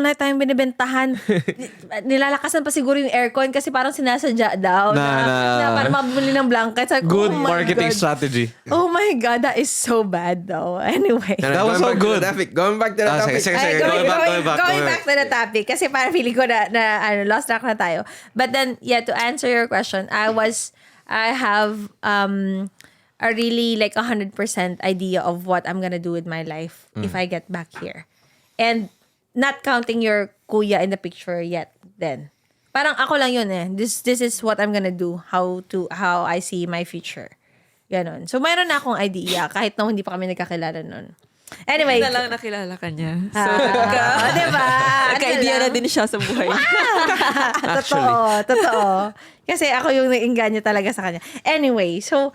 na tayong binibentahan. Nilalakasan pa siguro yung aircon kasi parang sinasadya daw na para mabili ng blankets. Like, Good marketing strategy. Oh my God, that is so bad though. Anyway. That was so good. Going back to the topic. Going back to the topic. Kasi parang feeling ko na lost track na tayo. But then, yeah, to answer your question, I have a really like 100% idea of what I'm gonna do with my life if I get back here. And not counting your kuya in the picture yet then. Parang ako lang yun eh. This is what I'm gonna do. How I see my future. Ganon. So, mayroon na akong idea kahit na hindi pa kami nagkakilala nun. Anyway. Na lang nakilala ka niya. So, diba? nagka-idea na din siya sa buhay. Totoo. Kasi ako yung nainganyo talaga sa kanya. Anyway, so,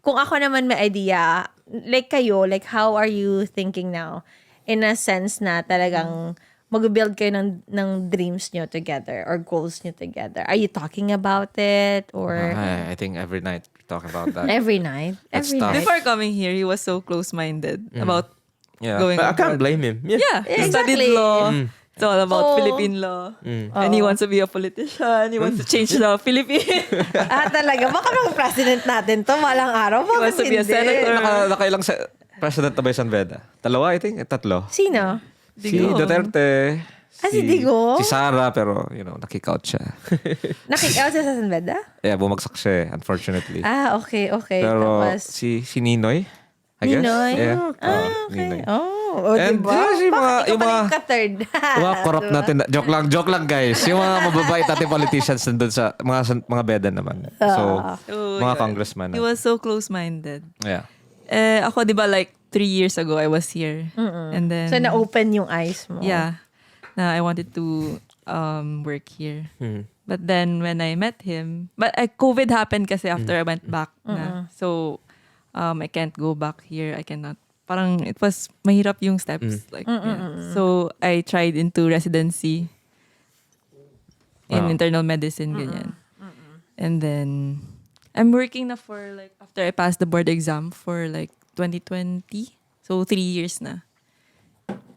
kung ako naman may idea, like kayo, like how are you thinking now? In a sense na talagang mag-build kayo ng dreams nyo together or goals nyo together. Are you talking about it? Or I think every night we talk about that. every night? That's Every tough. night? Before coming here, he was so close-minded about going But I can't abroad. blame him. Yeah, he Exactly. studied law. It's all about Oh. Philippine law. And he wants to be a politician. He wants to change the Philippines. Talaga. Baka mga president natin to malang araw. He wants to be a senator. Nakailang president na ba yung San Beda? Dalawa, I think. Tatlo. Sino? Si Duterte. Si Digo? Si Sara, pero, nakikout siya. Nakik-out siya sa San Beda? Yeah, bumagsak siya, unfortunately. Okay. Pero, Tapos, si Ninoy, I guess. Ninoy? Yeah. Okay. Ninoy. And diba? Yung mga, Bakit ikaw pa yung ka-third? Yung mga corrupt natin, joke lang guys. Yung mga mababait natin politicians nandun sa mga beda naman. So, mga congressman. He was so close-minded. Yeah. Ako, di ba, like 3 years ago, I was here. And then, So, na-open yung eyes mo. yeah, na I wanted to work here. But then when I met him, but COVID happened kasi after I went back na. So I can't go back here. I cannot. Parang it was mahirap yung steps. Like, yeah. So I tried into residency in internal medicine, ganyan. And then I'm working na for like, after I passed the board exam for like 2020. So 3 years na.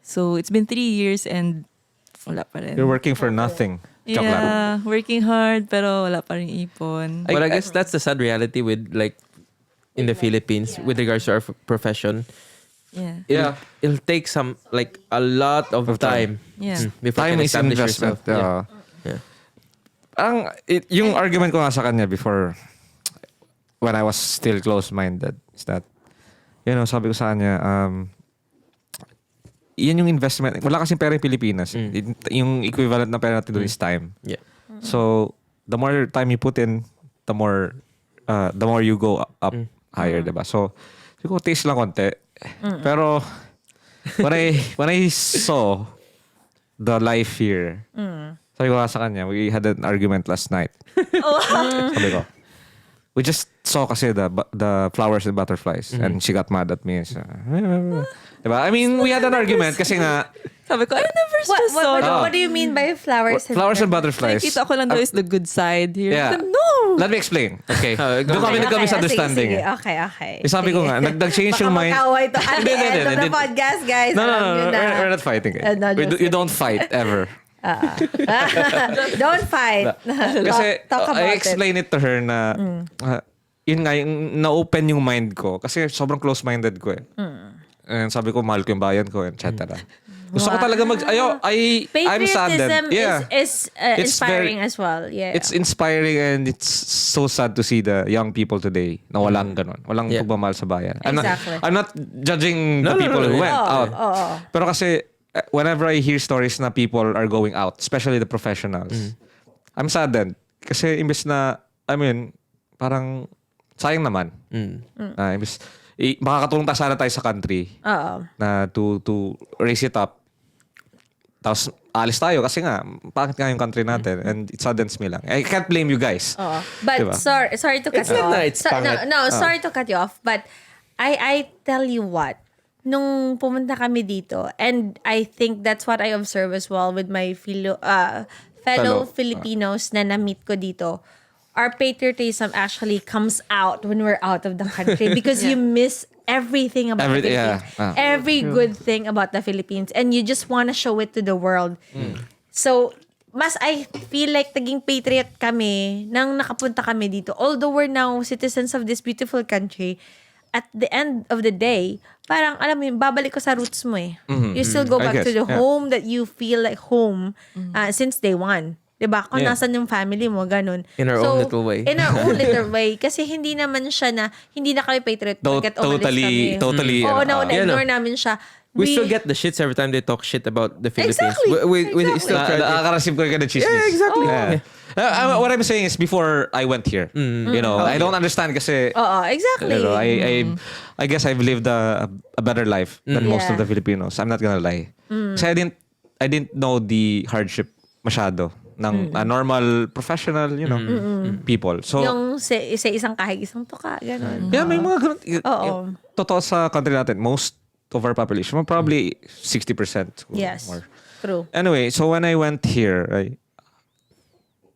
So it's been 3 years and wala pa rin. You're working for nothing. Joke lang. Yeah, working hard pero wala pa rin ipon. But I guess that's the sad reality with like in the Philippines with regards to our profession. Yeah. It'll take a lot of time. Yeah. Before you Time can is establish investment. yourself. Yeah. Yung argument ko nga sa kanya before, when I was still close-minded, is that, sabi ko sa kanya, yan yung investment. Wala kasing pera yung Pilipinas. Yung equivalent na pera natin doon is time. Yeah. So, the more time you put in, the more you go up higher, diba? So, siguro taste lang konti. Pero, when I saw the life here, sabi ko sa kanya, we had an argument last night. Sabi ko, we just saw kasi the flowers and butterflies and she got mad at me. So, diba? I mean, we had an argument kasi nga, Sabi ko, I never just saw that. What do you mean by flowers and butterflies. Nakita ko lang daw is the good side here. Yeah. No! Let me explain. Okay. Doon kami nagka-misunderstanding. Okay. Sabi ko nga, nag-change yung mind. Baka mag-away to at the end of the Hindi. podcast, guys. No. Alam nyo na. We're not fighting. No, just You don't fight, ever. Don't fight. Kasi Talk about I explained it to her na yun nga, yung na-open yung mind ko. Kasi sobrang close-minded ko eh. And sabi ko, mahal ko yung bayan ko, etc. Gusto ko talaga I'm saddened. Patriotism Yeah. is It's inspiring very- as well. Yeah. It's inspiring and it's so sad to see the young people today na walang ganun. Walang pagmamahal sa bayan. Exactly. I'm not judging the people who went out. Pero kasi whenever I hear stories na people are going out, especially the professionals, I'm saddened. Kasi imbes na, parang sayang naman. Imbes, makakatulong sana tayo sa country na to raise it up. Tapos alis tayo kasi nga, bakit nga yung country natin? And it saddens me lang. I can't blame you guys. But Diba? sorry to cut It's you not off. na it's pangit. Sorry to cut you off. But I tell you what, nung pumunta kami dito, and I think that's what I observe as well with my fellow Filipinos na na-meet ko dito, our patriotism actually comes out when we're out of the country because you miss everything about the Philippines. Every good thing about the Philippines. And you just want to show it to the world. So, I feel like naging patriot kami nang nakapunta kami dito. Although we're now citizens of this beautiful country, at the end of the day, parang alam mo yun, babalik ko sa roots mo eh. You still go back to the home that you feel like home since day one. Diba? Kung nasan yung family mo, ganun. In our own little way. In our own little way. Kasi hindi naman siya na, hindi na kami patriot pagkat umalis kami. Totally. Oo, na-ignore namin siya. We still get the shits every time they talk shit about the Philippines. Exactly. We still try to... Nakaka-receive ko rin ka ng chismis. Yeah, exactly. What I'm saying is before I went here, you know, I don't understand kasi... Oo, exactly. You know, I guess I've lived a better life than most of the Filipinos. I'm not gonna lie. Kasi I didn't know the hardship masyado ng normal professional, you know, people. So Yung sa isang kahig, isang tuka, gano'n. yeah, may mga ganun. Oo. Totoo sa country natin, most of our population, probably 60%. Yes. More. True. Anyway, so when I went here,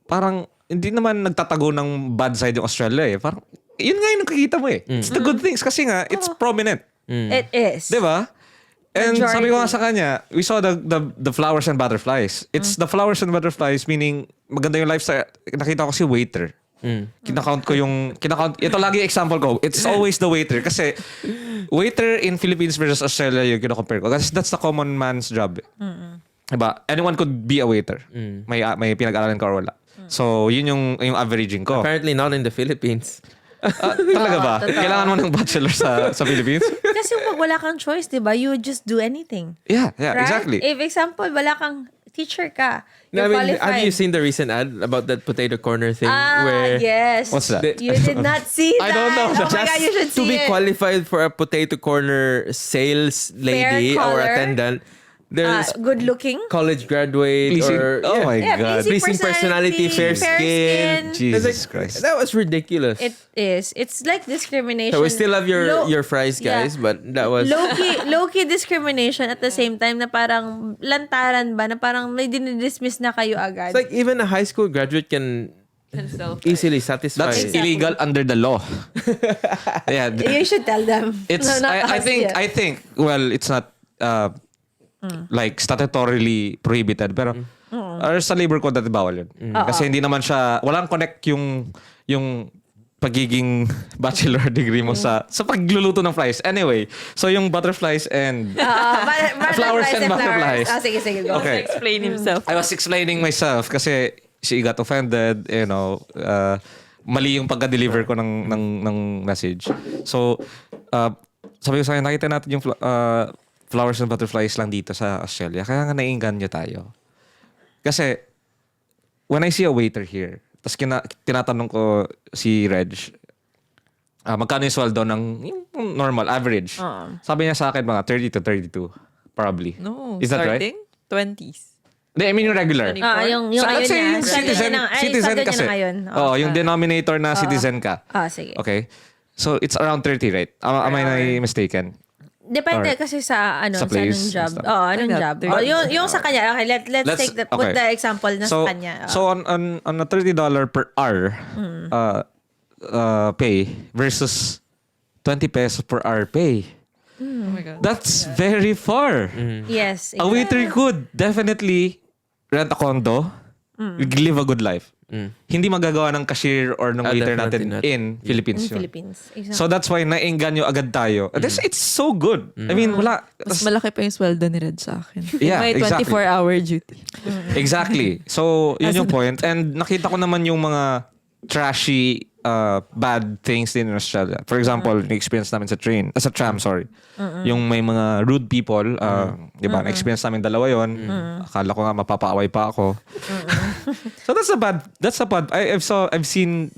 parang hindi naman nagtatago ng bad side yung Australia eh. Parang, yun nga yung nakikita mo eh. It's the good things kasi nga, it's prominent. It is. Diba? And Majority. sabi ko nga sa kanya, we saw the flowers and butterflies. It's the flowers and butterflies, meaning maganda yung lifestyle. Nakita ko si waiter. Kinakount ko yung... Ito lagi example ko. It's always the waiter. Kasi waiter in Philippines versus Australia yung kinocompare ko. Kasi that's the common man's job. Diba? Anyone could be a waiter. May pinag-aralan ka or wala. So, yun yung averaging ko. Apparently not in the Philippines. Talaga ba? Kailangan mo ng bachelor sa Philippines? Kasi pag wala kang choice, di ba, you would just do anything. Yeah, Right? exactly. If example, wala kang teacher ka, No, you're I mean, qualified. have you seen the recent ad about that potato corner thing? Where yes. What's that? You did not see that. I don't know. Oh my God, you should to see be it. qualified for a potato corner sales lady Fair or color. attendant, there's Good looking. college graduate or oh my God. pleasing personality, fair skin. Jesus Christ. That was ridiculous. It is. It's like discrimination. So we still have your fries, guys, Yeah. but that was Low-key discrimination at the same time na parang lantaran ba, na parang may dinidismiss na kayo agad. it's like even a high school graduate can easily satisfy. That's illegal under the law. Yeah. You should tell them. It's No, not I us, yeah. think well, it's not like statutorily prohibited pero sa labor code dati bawal yun. Kasi hindi naman siya walang connect yung pagiging bachelor degree mo sa pagluluto ng flies. Anyway, so yung butterflies and flowers and butterflies. Sige, go. Okay. Explain himself. I was explaining myself kasi she got offended, you know, mali yung pagka-deliver ko ng message. So, sabi ko sa akin, nakita natin yung flowers and butterflies lang dito sa Australia. Kaya nga naiinganyo tayo. Kasi, when I see a waiter here, tapos tinatanong ko si Reg, magkano yung sweldo ng yung normal, average. Sabi niya sa akin, mga 30 to 32, probably. No, Is that starting right? 20s. Hindi, I mean yung regular. Yung So, ayun let's say niya. yung citizen kasi. Oo, yung denominator na citizen ka. Sige. Okay. So, it's around 30, right? Am I mistaken? Depende Or kasi sa sa anong place, job. stuff. Anong Like job. that. Yung sa kanya. Okay, let's take put the example na sa kanya. So, on a $30 per hour pay versus 20 pesos per hour pay. Oh my God. That's very far. Yes. A waiter could definitely rent a condo, live a good life. Hindi magagawa ng cashier or ng waiter definitely natin not. in Philippines In yun. Philippines. Exactly. So that's why naengganyo agad tayo. It's so good. I mean, wala. Mas malaki pa yung sweldo ni Red sa akin. Yeah, May exactly. 24-hour duty. Exactly. So, yun yung point. And nakita ko naman yung mga trashy, bad things din in Australia. For example, na-experience namin sa tram, sorry. Yung may mga rude people, di ba? Na-experience namin dalawa yon. Akala ko nga mapapaaway pa ako. So that's the bad. I've seen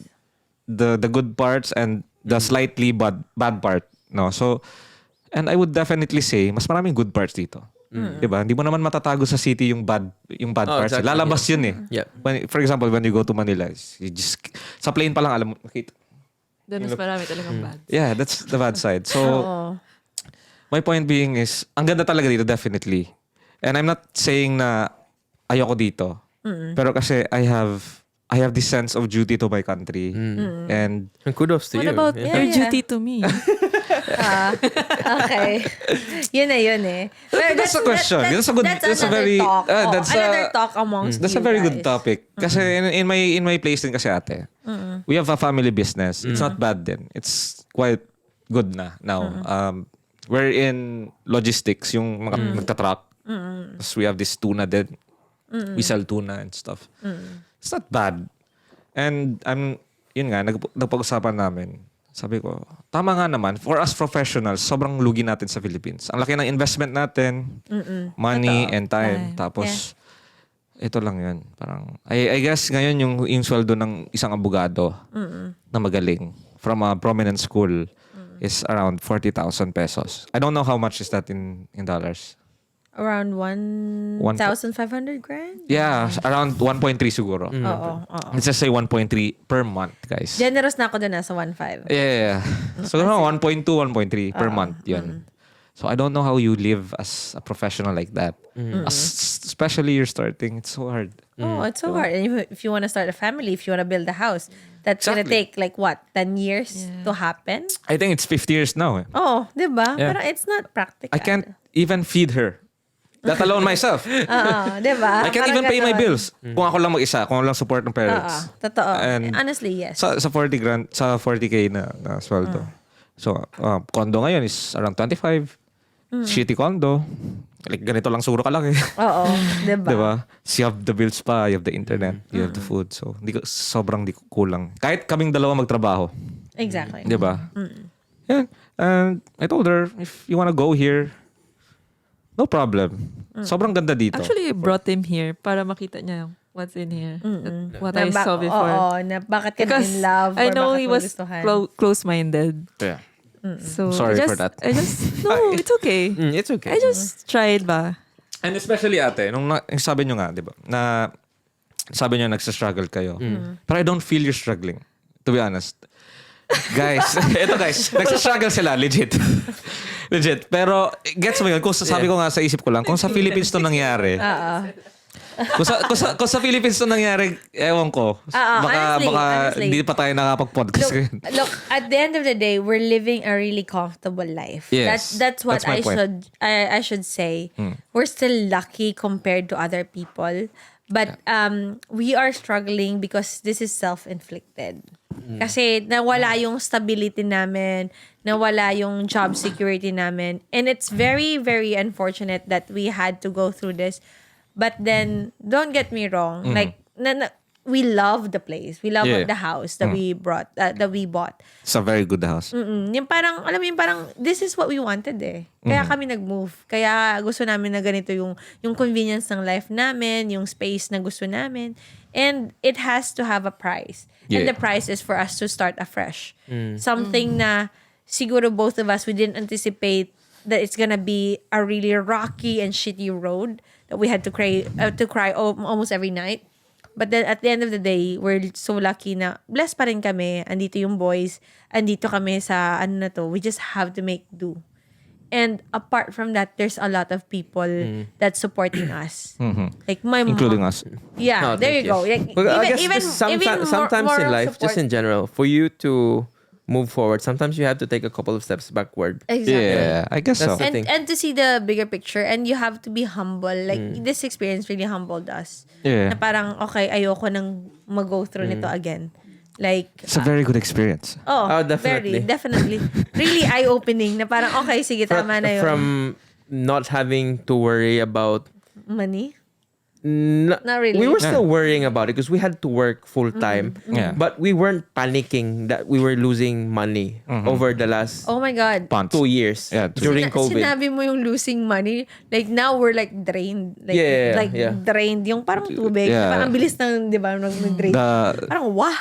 the good parts and the slightly bad part, no? So, and I would definitely say mas maraming good parts dito. Di ba? Hindi mo naman matatago sa city yung bad parts. exactly. Lalabas yun eh. Yeah. For example, when you go to Manila, you just sa plane pa lang alam mo, nakita. Doon mas marami talagang bad. Yeah, that's the bad side. So, my point being is, ang ganda talaga dito, definitely. And I'm not saying na ayoko dito. Pero kasi I have this sense of duty to my country. And And kudos to What you. about Yeah. your Yeah. duty to me? Okay. Yun eh. Well, That's a question. That's a good. That's a very. talk. Another a. talk amongst That's you a very guys. good topic. Kasi in my place din kasi ate, we have a family business. It's not bad din. It's quite good na now. We're in logistics, yung mga nagtatruck. Tapos we have this tuna din. We sell tuna and stuff. It's not bad. And yun nga, nagpag-usapan namin. Sabi ko, tama nga naman, for us professionals, sobrang lugi natin sa Philippines. Ang laki ng investment natin, money and time. Tapos, ito lang yun. Parang, I guess ngayon yung sweldo ng isang abogado na magaling from a prominent school is around 40,000 pesos. I don't know how much is that in dollars. Around 1,500 grand? Yeah, around 1.3 siguro. Oo. Let's just say 1.3 per month, guys. Generous na ako doon sa 1.5. Yeah. So, 1.2, 1.3 per month yun. So, I don't know how you live as a professional like that. Especially you're starting. It's so hard. Oh, it's so hard. And if you want to start a family, if you want to build a house, that's gonna take like what, 10 years to happen? I think it's 50 years now. Eh. Oh, di ba? Yeah. Parang it's not practical. I can't even feed her. Let alone myself. Di ba? I can't even pay my bills. Kung ako lang mag-isa, kung ako lang support ng parents. Totoo. And honestly, yes. Sa 40K na sweldo. So, condo ngayon is around 25. Shitty condo. Like, ganito lang siguro kalaki. Oo, di ba? Diba? So, you have the bills pa, you have the internet, you have the food. So, sobrang di kulang. Kahit kaming dalawa magtrabaho. Exactly. Diba? Yeah. And I told her, if you wanna go here, no problem. Sobrang ganda dito. Actually, I brought him here para makita niya what's in here. What I saw before. Oo, na bakit ka Because in love I or know bakit he mo was gustuhan. close-minded. Yeah. So Sorry for that. No, it's okay. It's okay. I just tried ba. And especially ate, nung sabi nyo nga, di ba, na sabi nyo nagsa-struggle kayo. But I don't feel you're struggling. To be honest. Guys, eto guys, nagsa-struggle sila, legit. Legit. Pero, gets mo yun, kung sabi ko nga sa isip ko lang, kung sa Philippines to nangyari, kung sa Philippines to nangyari, ewan ko, baka honestly. hindi pa tayo nakapag-podcast ngayon. Look, at the end of the day, we're living a really comfortable life. Yes. That's what That's my point. I should say. We're still lucky compared to other people. But we are struggling because this is self-inflicted. Kasi nawala yung stability namin, nawala yung job security namin. And it's very, very unfortunate that we had to go through this. But then, don't get me wrong. Like, we love the place. We love the house that we bought. It's a very good house. Yung parang, alam mo yung parang, this is what we wanted eh. Kaya kami nag-move. Kaya gusto namin na ganito yung convenience ng life namin, yung space na gusto namin. And it has to have a price. And the price is for us to start afresh. Something na siguro both of us, we didn't anticipate that it's gonna be a really rocky and shitty road that we had to cry almost every night. But then at the end of the day, we're so lucky na blessed pa rin kami. Andito yung boys. Andito kami sa we just have to make do. And apart from that, there's a lot of people that's supporting us. Like my mom. Including us. Yeah, Oh, there you thank go. you. Like, Well, I guess even sometimes more in life, support. just in general, for you to move forward, sometimes you have to take a couple of steps backward. Exactly. Yeah, I guess so. That's the thing. And to see the bigger picture, and you have to be humble. Like this experience really humbled us. Yeah. Na parang okay, ayoko nang mag-go through nito again. Like It's a very good experience. Oh, definitely. definitely. Really eye-opening na parang okay, sige, tama na yun. From not having to worry about Money? Not really. We were still worrying about it because we had to work full time. Yeah. But we weren't panicking that we were losing money over the last Oh my God. 2 years Yeah, during COVID. Sinabi mo yung losing money, like now we're like drained. Like, Yeah. drained. Yung parang tubig. Yeah. Parang bilis ng, di ba, nag-drain. The Parang wah!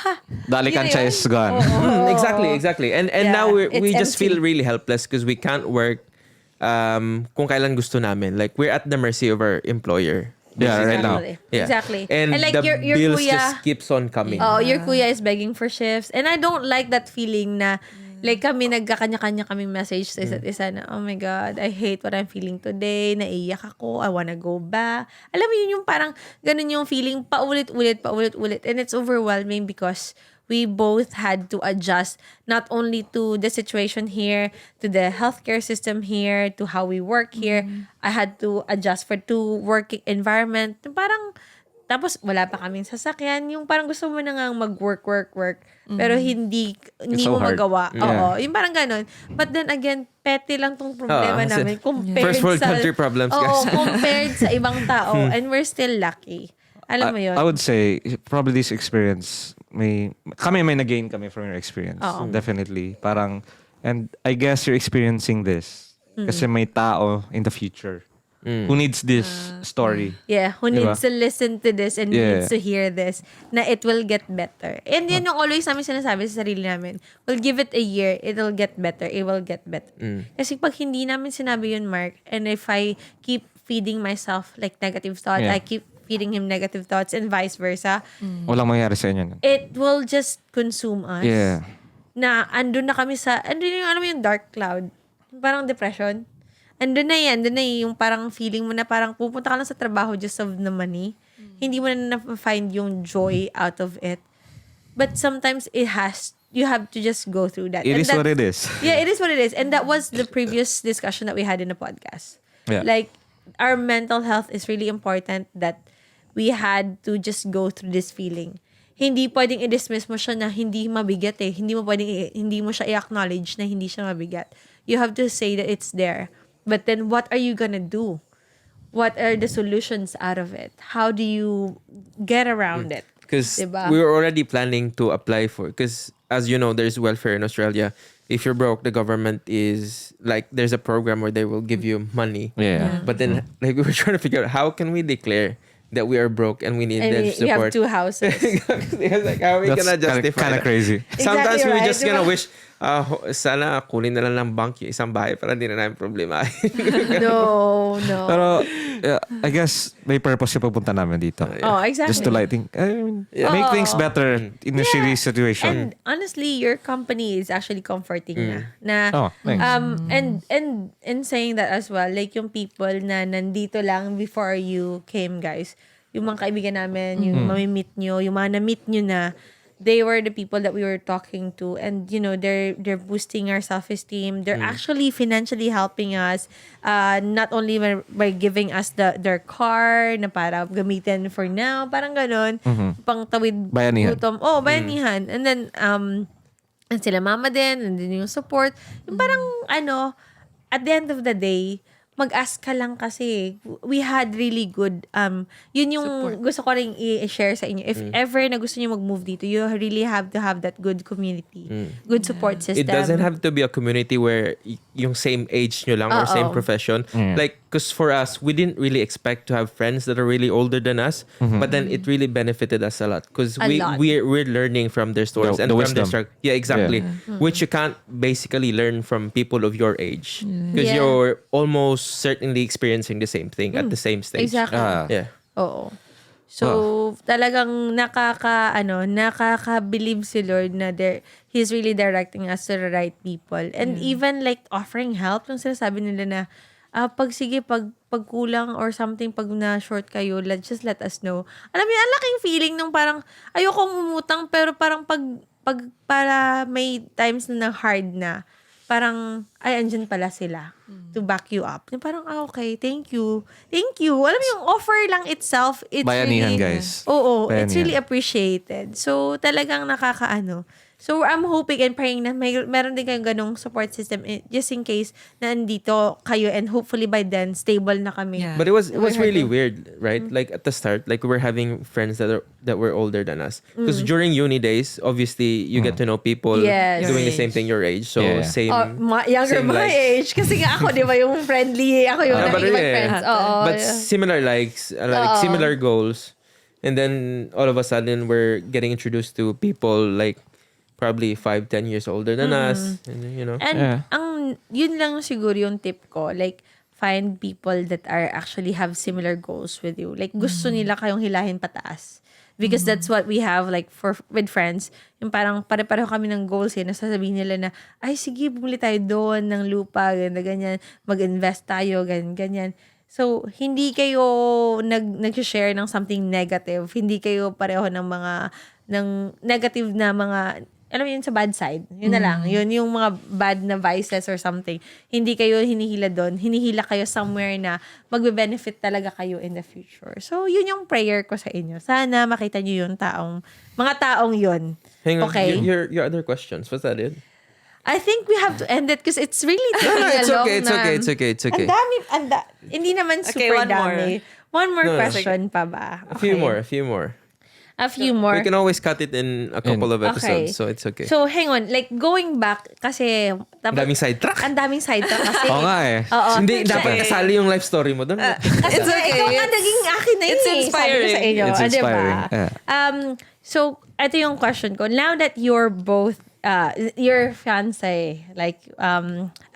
alikansya is gone. Exactly. And Yeah, now we it's just empty. feel really helpless because we can't work kung kailan gusto namin. Like we're at the mercy of our employer. Yeah, right now. Yeah. Exactly. And like the your bills kuya, just keeps on coming. oh, your kuya is begging for shifts. And I don't like that feeling na like kami nagkakanya-kanya kaming message sa isa't isa na, oh my God, I hate what I'm feeling today. Naiiyak ako. I wanna go back. Alam mo yun yung parang ganun yung feeling paulit-ulit. And it's overwhelming because we both had to adjust not only to the situation here, to the healthcare system here, to how we work here. I had to adjust for to working environment. Parang, tapos wala pa kaming sasakyan. Yung parang gusto mo na nga mag-work. Pero hindi so mo hard. magawa. Yeah. Oo. Yung parang ganun. But then again, petty lang tong problema namin. Compared First world sa, country problems, oo, guys. compared sa ibang tao. And we're still lucky. Alam mo yun? I would say probably this experience may nag-gain kami from your experience. Definitely. Parang, and I guess you're experiencing this kasi may tao in the future who needs this story. Yeah, who Diba? needs to listen to this and needs to hear this, na it will get better. And yun yung always namin sinasabi sa sarili namin. We'll give it a year, it'll get better, it will get better. Kasi pag hindi namin sinabi yun, Mark, and if I keep feeding myself like negative thoughts, I keep feeding him negative thoughts and vice versa, Walang mangyari sa inyo. it will just consume us. Yeah. Na andun na kami sa, andun yung alam mo yung dark cloud. Parang depression. Andun na yung parang feeling mo na parang pupunta ka lang sa trabaho just of the money. Hindi mo na na-find yung joy out of it. But sometimes you have to just go through that. It is what it is. Yeah, it is what it is. And that was the previous discussion that we had in the podcast. Yeah. Like, our mental health is really important that we had to just go through this feeling. Hindi pwedeng i-dismiss mo siya na hindi mabigat eh. Hindi mo siya i-acknowledge na hindi siya mabigat. You have to say that it's there. But then what are you gonna do? What are the solutions out of it? How do you get around it? Because Diba? we were already planning to apply for, because as you know, there's welfare in Australia. If you're broke, the government is like, there's a program where they will give you money. Yeah. But then like we were trying to figure out how can we declare that we are broke and we need And that we have support. 2 houses. It's like, how are we That's gonna justify kind of that? crazy. Sometimes Exactly we right, just gonna diba? wish, sana kunin na lang ng bank yung isang bahay para hindi na namin problema. No. Pero I guess may purpose yung pagpunta namin dito. Oh, exactly. Just to make things better in a serious situation. And honestly, your company is actually comforting na. Oh, thanks. And saying that as well, like yung people na nandito lang before you came, guys. Yung mga kaibigan namin, yung mamimit nyo, yung mga na-meet nyo na, they were the people that we were talking to, and they're boosting our self-esteem. They're actually financially helping us, not only by giving us their car na para gamitin for now, parang ganon, pang tawid Bayanihan. gutom. Oh, bayanihan. And then and sila mama din, and then yung support. Yung parang at the end of the day, mag-ask ka lang kasi. We had really good, yun yung support. Gusto ko rin i-share sa inyo. If ever na gusto niyo mag-move dito, you really have to have that good community, good support system. It doesn't have to be a community where yung same age nyo lang or same profession. Like, because for us, we didn't really expect to have friends that are really older than us, but then it really benefited us a lot because we're learning from their stories The and from wisdom. their struggle. Yeah, exactly. Which you can't basically learn from people of your age because you're almost certainly experiencing the same thing at the same stage. Exactly. Yeah. Oo. So, talagang nakaka-believe si Lord na He's really directing us to the right people. And even like offering help, yung sinasabi nila na, pag kulang or something, pag na-short kayo, just let us know. Alam mo, ang laking feeling nung parang, ayokong umutang, pero parang para may times na hard na, parang, ay, andyan pala sila to back you up. Yung parang, okay, thank you. Thank you. Alam mo, yung offer lang itself, it's Bayanihan, really, guys. Oo, Bayanihan. it's really appreciated. So, talagang nakakaano. So, I'm hoping and praying na meron din kayong ganong support system just in case na andito kayo and hopefully by then, stable na kami. Yeah. But it was really weird, right? Like at the start, like we were having friends that were older than us. Because during uni days, obviously you get to know people Yes. doing Your the same age. thing your age. So Yeah. same. Younger same my likes. age. Kasi nga ako, di ba, yung friendly. Ako yung but naging yeah. friends. Oo. But similar likes, like similar goals. And then all of a sudden we're getting introduced to people like probably 5-10 years older than us. And, And yun lang siguro yung tip ko. Like, find people that are actually have similar goals with you. Like, gusto nila kayong hilahin pataas. Because that's what we have, like, with friends. Yung parang pare-pareho kami ng goals eh. Nasasabihin nila na, ay, sige, bumili tayo doon ng lupa, ganyan. Mag-invest tayo, ganyan. So, hindi kayo nag-share ng something negative. Hindi kayo pareho ng mga ng negative na mga, alam mo yun, sa bad side. Yun na lang. Yun yung mga bad na vices or something. Hindi kayo hinihila doon. Hinihila kayo somewhere na magbe-benefit talaga kayo in the future. So, yun yung prayer ko sa inyo. Sana makita nyo yung mga taong yun. Hang on. Okay? Your other questions, was that it? I think we have to end it because it's really taking a long It's okay. Ang dami, hindi naman Okay, super one more. dami. One more No, question pa ba? A few more. A few more. We can always cut it in a couple of episodes, so it's okay. So, hang on. Like, going back, kasi... Ang daming sidetrack. Ang daming sidetrack kasi... Oo nga eh. Oo. Hindi, dapat kasali yung life story mo doon. Kasi It's okay. ikaw nga naging akin na yun. It's Sabi ko inspiring. sa inyo. It's inspiring. Diba? Yeah. So, ito yung question ko. Now that you're both, your fiancé, like,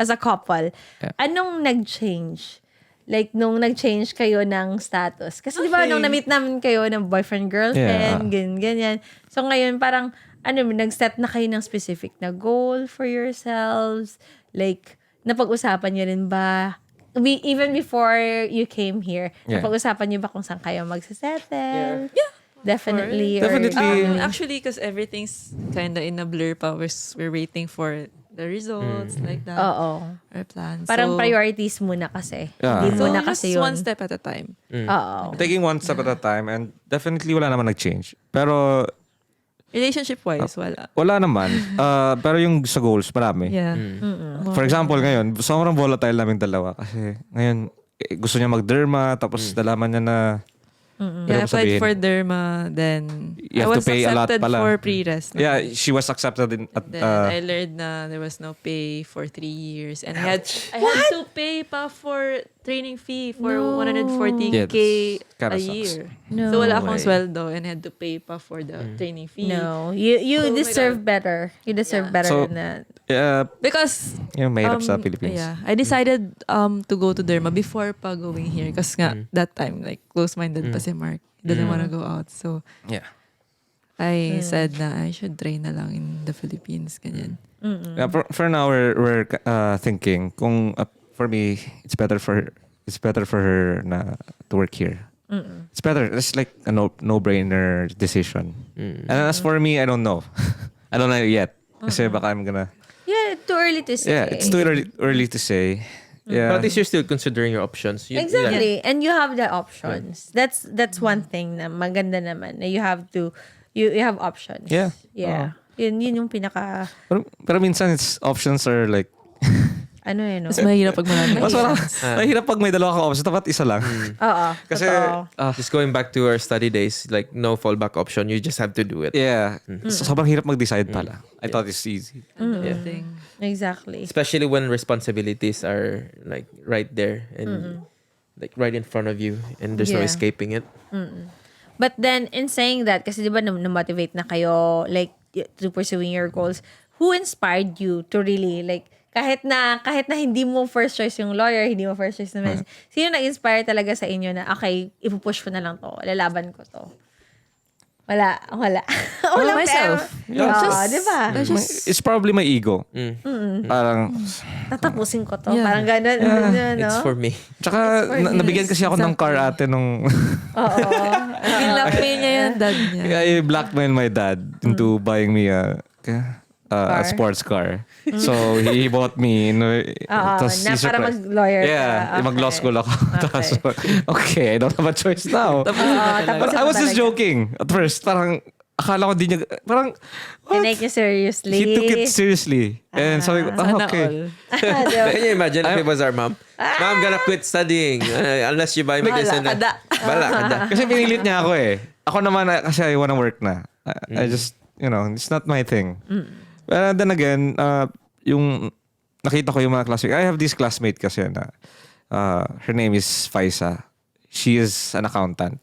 as a couple, anong nag-change? Like, nung nag-change kayo ng status. Kasi di ba, nung na-meet namin kayo ng boyfriend-girlfriend, ganyan. So, ngayon, parang, nag-set na kayo ng specific na goal for yourselves? Like, napag-usapan nyo rin ba? Even before you came here, napag-usapan nyo ba kung saan kayo magsasettle? Yeah. Definitely. Definitely. Actually, because everything's kind of in a blur pa. We're waiting for the results, like that. Oo. Our plans. Parang priorities muna kasi. Yeah. Hindi So, muna just kasi yun. one step at a time. Oo. Taking one step at a time and definitely wala naman nag-change. Pero Relationship-wise, wala. wala naman. Pero yung sa goals, marami. Yeah. For example, ngayon, sobrang volatile namin dalawa kasi ngayon gusto niya mag-derma tapos nalaman niya na Yeah, I applied for derma, then You I have to was pay a lot accepted pala. for pre-res. Yeah, she was accepted Then I learned na there was no pay for 3 years, and I had to pay pa for training fee for 140K Yeah, that's kinda a sucks. year. No So wala akong way. sweldo, and I had to pay pa for the training fee. No. You Oh my deserve God. better. You deserve better So, than that. Because yung mahirap sa Philippines. yeah, I decided to go to derma before pa going here, kasi nga that time like close-minded pa si Mark. He doesn't want to go out, so Yeah. I said na I should try na lang in the Philippines, ganyan. Yeah, for now we're thinking kung for me it's better for her na to work here. It's better. It's like a no-brainer decision. And as for me, I don't know. I don't know yet. Kasi baka I'm gonna. Yeah, too early to say. Yeah, it's too early to say. Yeah. But at least you're still considering your options. Exactly. And you have the options. That's one thing na maganda naman na you have options. Yeah. Yeah. Yun yung pinaka Pero minsan it's options are like no? Mas mahirap pag marami. mas mahirap pag may dalawa kang options, dapat isa lang. Oo. Kasi totoo. Just going back to our study days, like no fallback option, you just have to do it. yeah. So, sobrang hirap mag-decide pala. I thought it's easy. Thing. Exactly. Especially when responsibilities are like right there and like right in front of you, and there's no Yeah. escaping it. But then, in saying that, kasi di ba na-motivate na kayo, like, to pursuing your goals, who inspired you to really, like, kahit na hindi mo first choice yung lawyer, hindi mo first choice na medicine, sino nag-inspire talaga sa inyo na, okay, ipupush ko na lang to, lalaban ko to? Wala. Walang myself. Yeah, di ba? It's probably my ego. Parang Tatapusin ko to. Yeah. Parang gano'n. No? It's for me. tsaka It's for you. nabigyan kasi ako ng car ate nung Oo. Kinlapin niya yung dad niya. I blackmailed my dad into buying me a sports car. So he bought me. Oo, na para mag-lawyer ka. Yeah, Okay. mag-law school ako. Tapos, okay, I don't have a choice now. Tapos But I was just talaga. joking at first. Parang akala ko di niya, parang what? Tinake niya seriously. He took it seriously. And sabi ko, Sana okay. all. Can you imagine if it was our mom? Mom, I'm gonna quit studying unless you buy me this and that. Bala kada. Kasi pinilit niya ako eh. Ako naman kasi I wanna work na. I just, it's not my thing. But then again, yung nakita ko yung mga classmates. I have this classmate kasi na her name is Faisa. She is an accountant.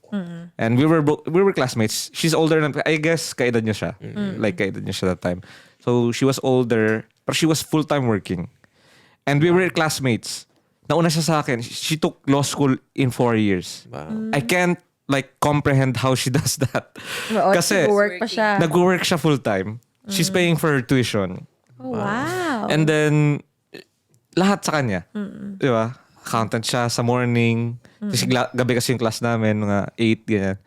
And we were classmates. She's older than, I guess, kaedad niya siya. Like, kaedad niya siya that time. So, she was older, but she was full-time working. And we were classmates. Nauna siya sa akin. She took law school in 4 years. Wow. I can't, like, comprehend how she does that. Kasi, Nag-work pa siya. nag-work siya full-time. She's paying for her tuition. Oh, wow. And then, lahat sa kanya. Di ba? Accountant siya sa morning. Kasi gabi kasi yung class namin, mga 8, ganyan.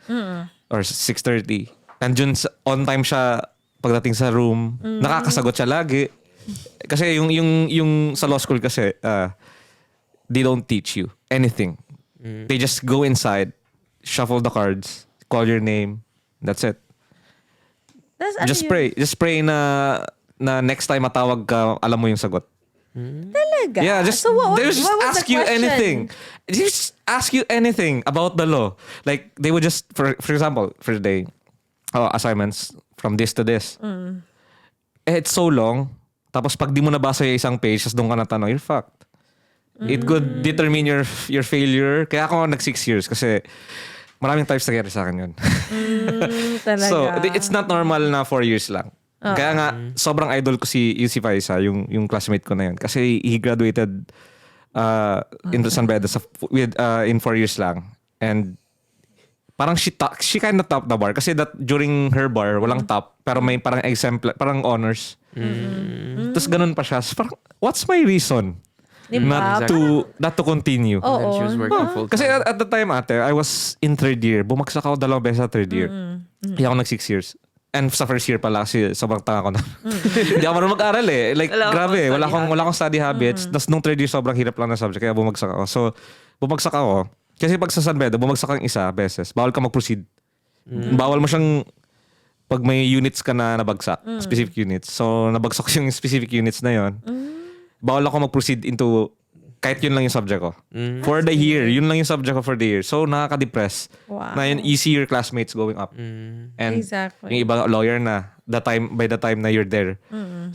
Or 6:30. on time siya pagdating sa room. Nakakasagot siya lagi. Kasi yung sa law school kasi, they don't teach you anything. They just go inside, shuffle the cards, call your name, that's it. Just pray. Just pray na next time matawag ka, alam mo yung sagot. Talaga? Yeah, just so what they would just was ask the you question? anything. They just ask you anything about the law. Like they would just, for example, for the day, assignments from this to this. It's so long. Tapos pag di mo nabasa yung isang page, tapos doon ka natanong, you're fucked. It could determine your failure. Kaya ako 6 years kasi maraming types nangyari sa akin yun. Talaga. So, it's not normal na 4 years lang. Kaya nga, sobrang idol ko si Faisa, yung classmate ko na yun. Kasi he graduated in San Beda in 4 years lang. And parang she kind of topped the bar. Kasi during her bar, walang top. Pero may parang exemplar, parang honors. Tapos ganun pa siya. So, parang, what's my reason? Not to continue. And she was working full time. Kasi at the time, ate, I was in 3rd year. Bumagsak ako 2 beses sa 3rd year. Hindi ako 6 years. And sa 1st year pala kasi sobrang tanga ko na. Hindi ako marunong mag-aral eh. Like, grabe. Wala akong study habits. Tapos nung 3rd year, sobrang hirap lang na subject. Kaya bumagsak ako. So, bumagsak ako. Kasi pag sa San Beda, bumagsak kang isa beses. Bawal ka mag-proceed. Bawal mo siyang pag may units ka na nabagsak. Specific units. So, nabagsak yung specific units na yon. Bawal ako mag-proceed into kahit yun lang yung subject ko. For the year. Yun lang yung subject ko for the year. So, nakaka-depress. Wow. Na yun, you see your classmates going up. And Exactly. yung iba lawyer na by the time na you're there.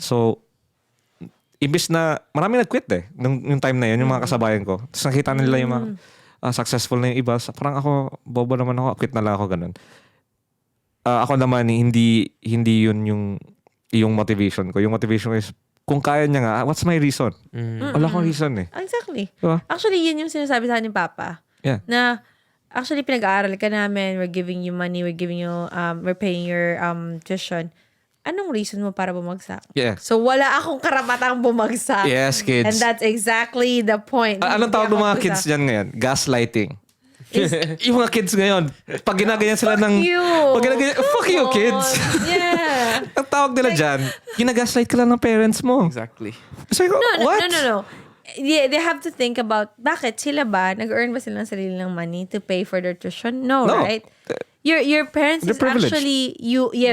So, imbis na marami nag-quit eh. Yung time na yun, yung mga kasabayan ko. Tapos nakita nila yung mga successful na yung iba. Parang ako, bobo naman ako. Quit na lang ako ganun. Ako naman, hindi yun yung motivation ko. Yung motivation ko is, kung kaya niya nga, what's my reason? Wala akong reason eh. Exactly. Diba? Actually, yun yung sinasabi sa akin ni Papa. Yeah. Na, actually, pinag-aaral ka namin, we're giving you money, we're paying your tuition. Anong reason mo para bumagsak? Yeah. So, wala akong karapatang bumagsak. Yes, kids. And that's exactly the point. Anong tawag ng mga kids dyan ngayon? Gaslighting. Yung mga kids ngayon, pag ginaganyan sila ng... Fuck you, kids. Yeah. Ang tawag nila dyan, ginagaslight ka lang ng parents mo. Exactly. So, what? No. Yeah, they have to think about, bakit sila ba? Nag-earn ba sila ng sarili ng money to pay for their tuition? No. Right? Your parents They're is privileged. actually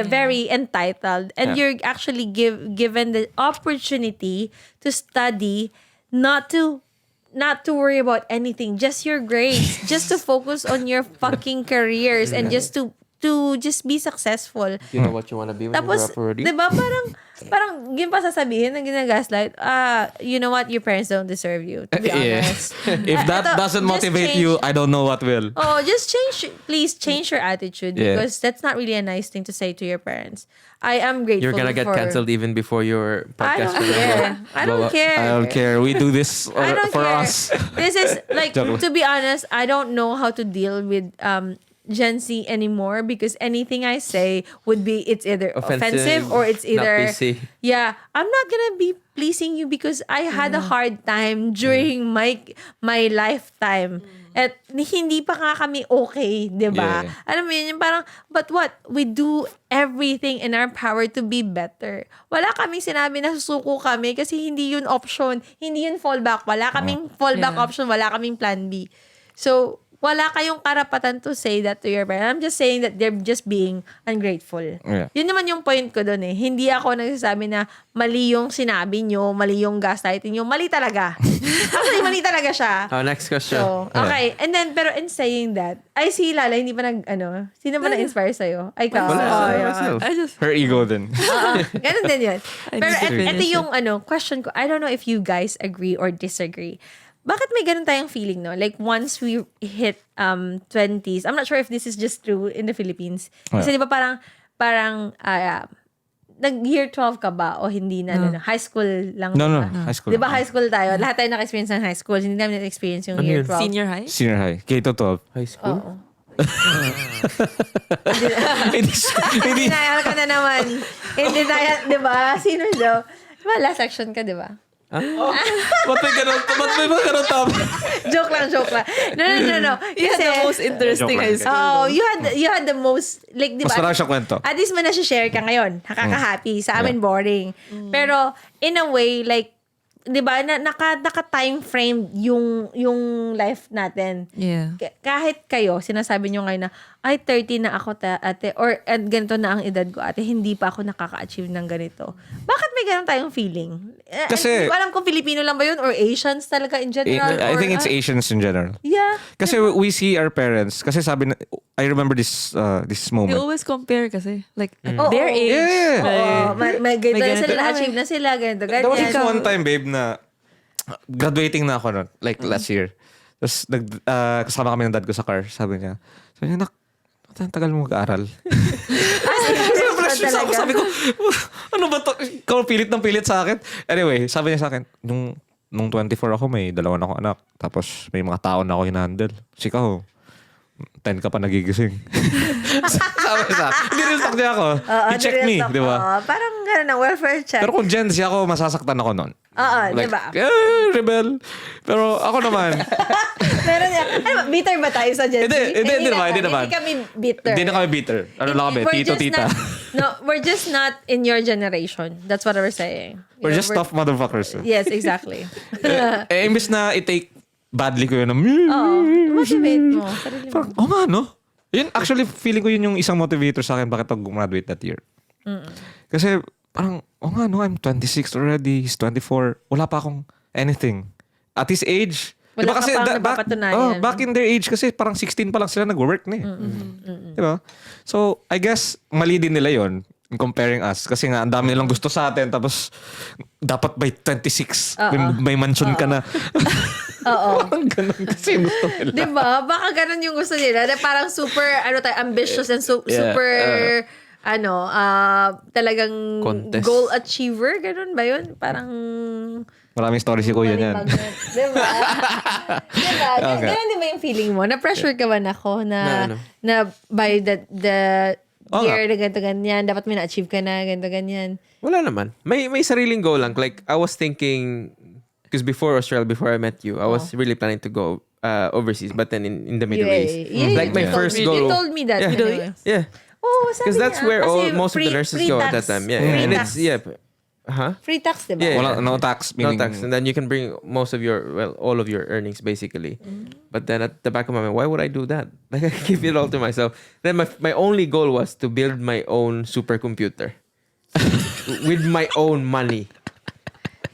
very entitled, and you're actually given the opportunity to study, not to worry about anything, just your grades, just to focus on your fucking careers, and just to just be successful. You know what you want to be when you grow Tapos, up already? diba, parang yun pa sasabihin na ginagaslight, you know what, your parents don't deserve you, to be honest. If that doesn't motivate you, I don't know what will. Oh, please change your attitude, because that's not really a nice thing to say to your parents. I am grateful. You're gonna get canceled even before your I podcast. don't care. I don't care. I don't care. We do this I don't for care. us. This is like, Joke. to be honest, I don't know how to deal with Gen Z anymore, because anything I say would be, it's either offensive or it's either, not PC. yeah, I'm not gonna be pleasing you because I had a hard time during my lifetime. At hindi pa nga kami okay, di ba? Yeah. Alam mo yun, yung parang, but what? We do everything in our power to be better. Wala kaming sinabi na susuko kami kasi hindi yun option, hindi yun fallback. Wala kaming fallback option, wala kaming plan B. So, wala kayong karapatan to say that to your parents. I'm just saying that they're just being ungrateful. Yeah. Yun naman yung point ko doon eh. Hindi ako nagsasabi na mali yung sinabi nyo, mali yung gaslighting nyo. Mali talaga. Actually, mali talaga siya. Next question. So, okay. And then, pero in saying that, ay si Lala, hindi pa sino ba na-inspire sa'yo? Ay, ikaw. Myself. I just Her ego din. Ganun din yun. I Pero need to ito finish yung question ko. I don't know if you guys agree or disagree. Bakit may ganun tayong feeling, no? Like, once we hit 20s, I'm not sure if this is just true in the Philippines. Kasi di ba parang nag-year 12 ka ba? O hindi na, high school lang? No, ba? high school. Di ba high school tayo? Lahat tayo naka-experience ng high school. Hindi namin na-experience yung year 12. senior high. Senior high. K-12. High school? Oo. Hindi. Denial ka na naman. In denial, di ba? Sino daw? Diba, last section ka, di ba? Ba't may ganun topic? Joke lang. No. You had the most interesting high school. Oh, you had the most, like, di ba? Mas marami siyang kwento. At least mo na-share ka ngayon. Nakaka-happy. Sa amin, boring. Pero, in a way, like, di ba, naka-time frame yung life natin. Yeah. Kahit kayo, sinasabi nyo ngayon na, ay, 30 na ako, ate, or at ganito na ang edad ko, ate, hindi pa ako nakaka-achieve ng ganito. Bakit may ganun tayong feeling? Kasi, hindi ko alam kung Filipino lang ba yun or Asians talaga in general. I think it's Asians in general. Yeah. Kasi we see our parents, kasi sabi na, I remember this They moment. always compare kasi. Like, at Oo. their age. Yeah. Oo, may ganito na ganito sila, na. achieve na sila, ganito, There was ganyan. this one time, babe, na graduating na ako nun, like last year. Tapos kasama kami ng dad ko sa car. Sabi niya, nak, ang tagal mo mag-aaral. Sabi ko, ano ba to? Ikaw pilit sa akin. Anyway, sabi niya sa akin, nung 24 ako, may 2 na akong anak. Tapos may mga tao na ako hinahandle. Kasi ikaw, 10 ka pa nagigising. Sabi niya, diniltak niya ako. I-check me, di ba? Parang gano'n na, welfare check. Pero kung Gen Z ako, masasaktan ako nun. Oo, Like, di ba? Rebel. Pero ako naman, Meron yan. Ano ba, bitter ba tayo sa Gen Z? Hindi naman. Hindi kami bitter. Hindi na kami bitter. Ano lang kami, We're tito, just tita. we're just not in your generation. That's what we're saying. We're just tough motherfuckers. Yes, exactly. Imbis na i-take badly ko yun. Oo. Motivate mo. Sarili mo. Parang, nga, no? Yun, actually, feeling ko yun yung isang motivator sa akin bakit ako graduate that year. Kasi, parang, nga, no, I'm 26 already. He's 24. Wala pa akong anything. At his age, Wala diba ka pang napapatunayan. back in their age kasi parang 16 pa lang sila nag-work na eh. Diba? So, I guess, mali din nila yon comparing us. Kasi nga, ang dami nilang gusto sa atin. Tapos, dapat by 26, may mansion ka na. Oo. Parang ganun kasi yung gusto nila. Diba? Baka ganun yung gusto nila. Na parang super, ambitious and super, talagang Contest. goal achiever. Ganun ba yun? Parang, Maraming story si Kuya niyan. Diba? Diba? Okay. Ganun din ba yung feeling mo? Na-pressure ka ba na ako Na ano? na by the Oo year na ganito ganyan, dapat may na-achieve ka na, ganito ganyan. Wala naman. May sariling goal lang. Like, I was thinking, because before Australia, before I met you, I was really planning to go overseas, but then in the Middle East. Like, my first goal. You told me that. Yeah. Middle East. Yeah. Oh, sabi Because that's niya. where Kasi most of the nurses go at that time. Yeah. Free And tax. it's, yeah. Huh? Free tax, diba? Yeah. Wala, no tax. No Meaning, tax. And then you can bring most of all of your earnings, basically. But then at the back of my mind, why would I do that? Like, I give it all to myself. Then my only goal was to build my own supercomputer. With my own money.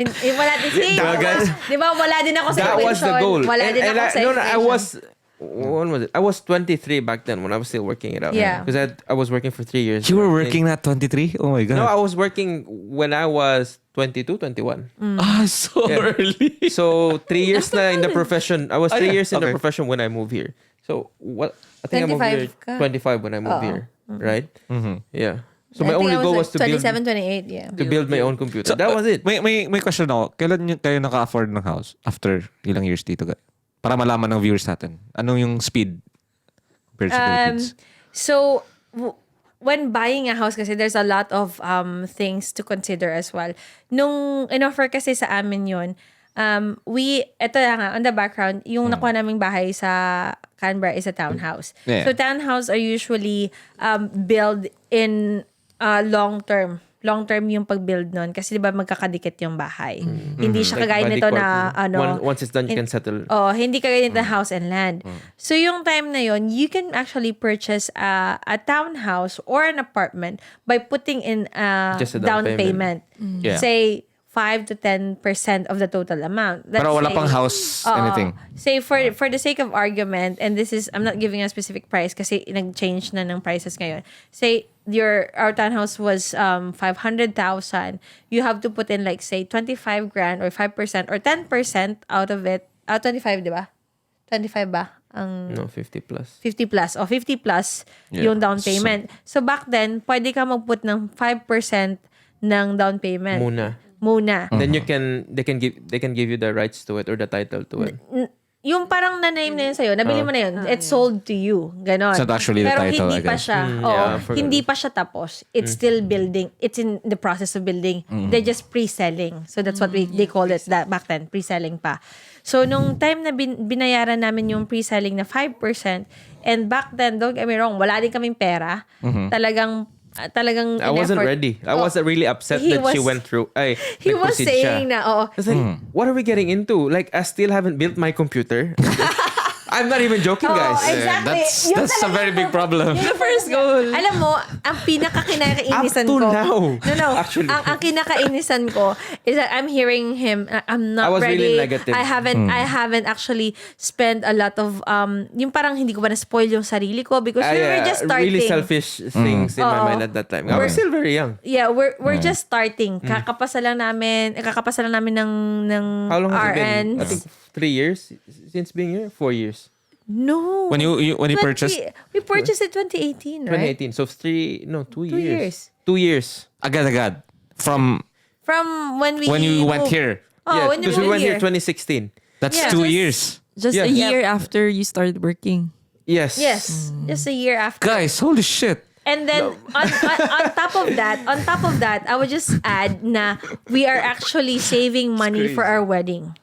Wala din si. Di ba, wala din ako sa That was the goal. Wala din ako sa equation. When was it? I was 23 back then when I was still working it out. Yeah. Because I was working for 3 years. you were working at 23? Oh my God. No, I was working when I was 22, 21. So Yeah. early. So 3 years na in the profession. I was 3 years in the okay. profession when I moved here. So what? I think I moved here 25 ka. 25 when I moved here, right? Yeah. So I my think only I goal like was to build 27, 28, yeah. my own computer. That was it. May question ako. Kailan kayo naka-afford ng house after ilang years dito? Para malaman ng viewers natin. Ano yung speed compared sa Philippines? So, when buying a house kasi, there's a lot of things to consider as well. Nung in-offer kasi sa amin yun, ito nga, on the background, yung nakuha naming bahay sa Canberra is a townhouse. Yeah. So, townhouse are usually built in long-term. Long-term yung pag-build nun. Kasi di ba magkakadikit yung bahay. Hindi siya Like kagaya body nito na, corp. Once it's done, you can settle. Oh, hindi kagaya nito na house and land. So, yung time na yon, you can actually purchase a townhouse or an apartment by putting in Just a down down payment. Yeah. Say, 5 to 10% of the total amount. Let's Pero wala say- pang house, Oo. anything. Say for the sake of argument, and this is, I'm not giving a specific price kasi nag-change na ng prices ngayon. Say our townhouse was 500,000. You have to put in like say 25 grand or 5% or 10% out of it. 25, di ba? 25 ba? Ang No, 50 plus. 50 plus. O 50 plus yung down payment. So back then, pwede ka mag-put ng 5% ng down payment. Muna. Muna. Then they can give you the rights to it or the title to it. yung parang na-name na yun sa'yo, nabili mo na yun, it's sold to you. Ganon. It's not actually the Pero title, hindi I pa guess. siya, forgot. hindi pa siya tapos. It's still building. It's in the process of building. They're just pre-selling. So that's what they call it that back then, pre-selling pa. So nung time na binayaran namin yung pre-selling na 5%, and back then, don't get me wrong, wala din kaming pera. Talagang I wasn't in-effort. ready. I wasn't really upset He that she was- went through. He was nag-proceed saying siya. na, I was like, what are we getting into? Like, I still haven't built my computer. I'm not even joking, guys. exactly. Yun That's a talaga very big problem. Yung first goal. Alam mo, ang pinaka-kinakainisan Up to ko. now. No. Actually. Ang kinakainisan ko is that I'm hearing him. I'm not I was ready. really negative. I haven't actually spent a lot of yung parang hindi ko ba na-spoil yung sarili ko because we were just starting. Really selfish things in my mind at that time. I was still very young. Yeah, we're just starting. Kakapasa lang namin ng How long has it RN. been? I think 3 years since being here. 4 years. No. When you purchased, We purchased it 2018, right? 2018. So 2 2 years. 2 years. agad from From when you went moved. here. Oh, when you because we moved went here here. 2016. That's Yeah. 2 years. Just Yeah. a year after you started working. Yes. Yes, just a year after. Guys, holy shit. And then on top of that, I would just add na we are actually saving money for our wedding.